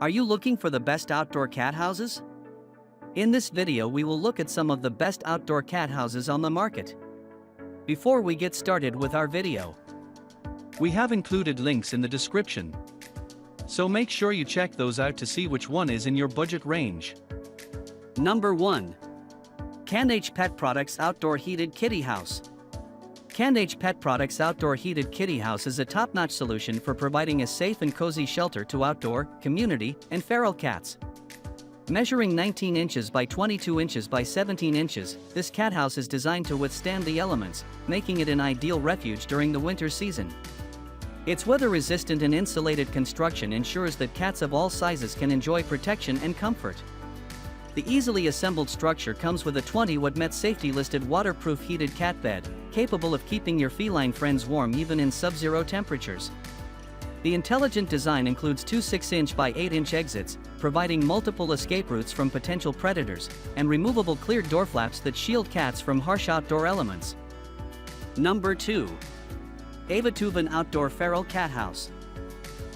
Are you looking for the best outdoor cat houses? In this video we will look at some of the best outdoor cat houses on the market. Before we get started with our video, we have included links in the description, so make sure you check those out to see which one is in your budget range. Number 1. K&H Pet Products Outdoor Heated Kitty House. K&H Pet Products Outdoor Heated Kitty House is a top-notch solution for providing a safe and cozy shelter to outdoor, community, and feral cats. Measuring 19 inches by 22 inches by 17 inches, this cat house is designed to withstand the elements, making it an ideal refuge during the winter season. Its weather-resistant and insulated construction ensures that cats of all sizes can enjoy protection and comfort. The easily assembled structure comes with a 20-watt MET safety-listed waterproof heated cat bed, capable of keeping your feline friends warm even in sub-zero temperatures. The intelligent design includes two 6-inch by 8-inch exits, providing multiple escape routes from potential predators, and removable clear door flaps that shield cats from harsh outdoor elements. Number 2. Aivituvin Outdoor Feral Cat House.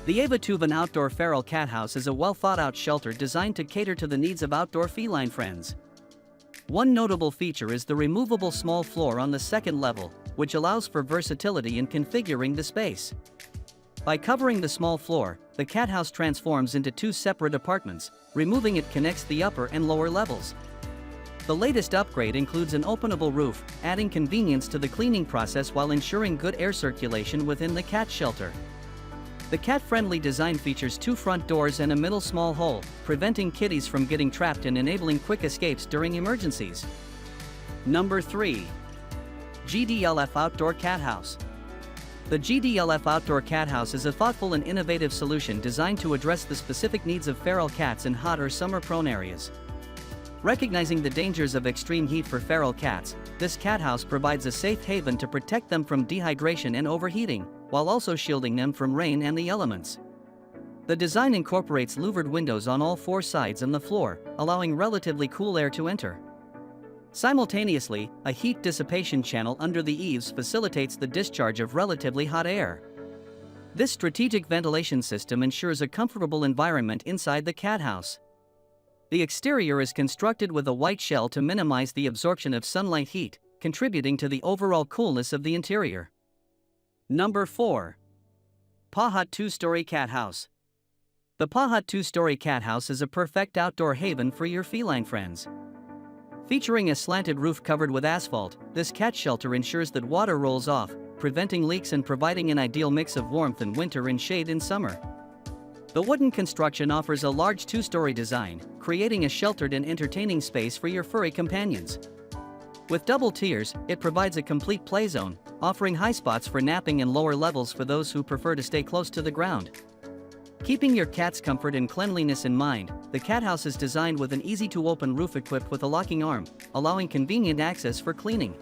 The Aivituvin Outdoor Feral Cat House is a well-thought-out shelter designed to cater to the needs of outdoor feline friends. One notable feature is the removable small floor on the second level, which allows for versatility in configuring the space. By covering the small floor, the cat house transforms into two separate apartments. Removing it connects the upper and lower levels. The latest upgrade includes an openable roof, adding convenience to the cleaning process while ensuring good air circulation within the cat shelter. The cat-friendly design features two front doors and a middle small hole, preventing kitties from getting trapped and enabling quick escapes during emergencies. Number 3. GDLF Outdoor Cat House. The GDLF Outdoor Cat House is a thoughtful and innovative solution designed to address the specific needs of feral cats in hot or summer-prone areas. Recognizing the dangers of extreme heat for feral cats, this cat house provides a safe haven to protect them from dehydration and overheating, while also shielding them from rain and the elements. The design incorporates louvered windows on all four sides and the floor, allowing relatively cool air to enter. Simultaneously, a heat dissipation channel under the eaves facilitates the discharge of relatively hot air. This strategic ventilation system ensures a comfortable environment inside the cat house. The exterior is constructed with a white shell to minimize the absorption of sunlight heat, contributing to the overall coolness of the interior. Number 4. PawHut 2-Story Cat House. The PawHut 2-Story Cat House is a perfect outdoor haven for your feline friends. Featuring a slanted roof covered with asphalt, this cat shelter ensures that water rolls off, preventing leaks and providing an ideal mix of warmth in winter and shade in summer. The wooden construction offers a large 2-story design, creating a sheltered and entertaining space for your furry companions. With double tiers, it provides a complete play zone, offering high spots for napping and lower levels for those who prefer to stay close to the ground. Keeping your cat's comfort and cleanliness in mind, the cat house is designed with an easy-to-open roof equipped with a locking arm, allowing convenient access for cleaning.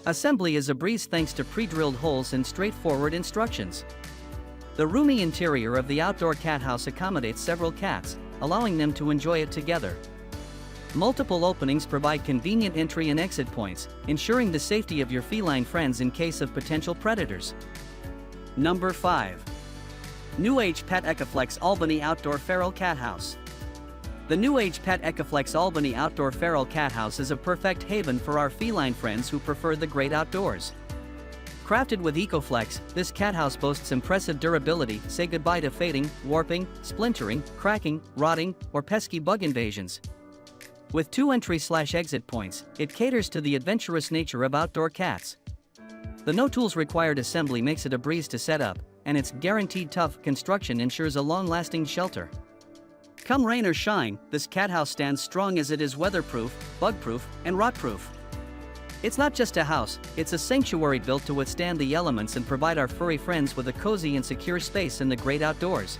Assembly is a breeze thanks to pre-drilled holes and straightforward instructions. The roomy interior of the outdoor cat house accommodates several cats, allowing them to enjoy it together. Multiple openings provide convenient entry and exit points, ensuring the safety of your feline friends in case of potential predators. Number 5. New Age Pet ECOFLEX Albany Outdoor Feral Cat House. The New Age Pet ECOFLEX Albany Outdoor Feral Cat House is a perfect haven for our feline friends who prefer the great outdoors. Crafted with ECOFLEX, this cat house boasts impressive durability. Say goodbye to fading, warping, splintering, cracking, rotting, or pesky bug invasions. With two entry/exit points, it caters to the adventurous nature of outdoor cats. The no-tools required assembly makes it a breeze to set up, and its guaranteed tough construction ensures a long-lasting shelter. Come rain or shine, this cat house stands strong as it is weatherproof, bug-proof, and rot-proof. It's not just a house, it's a sanctuary built to withstand the elements and provide our furry friends with a cozy and secure space in the great outdoors.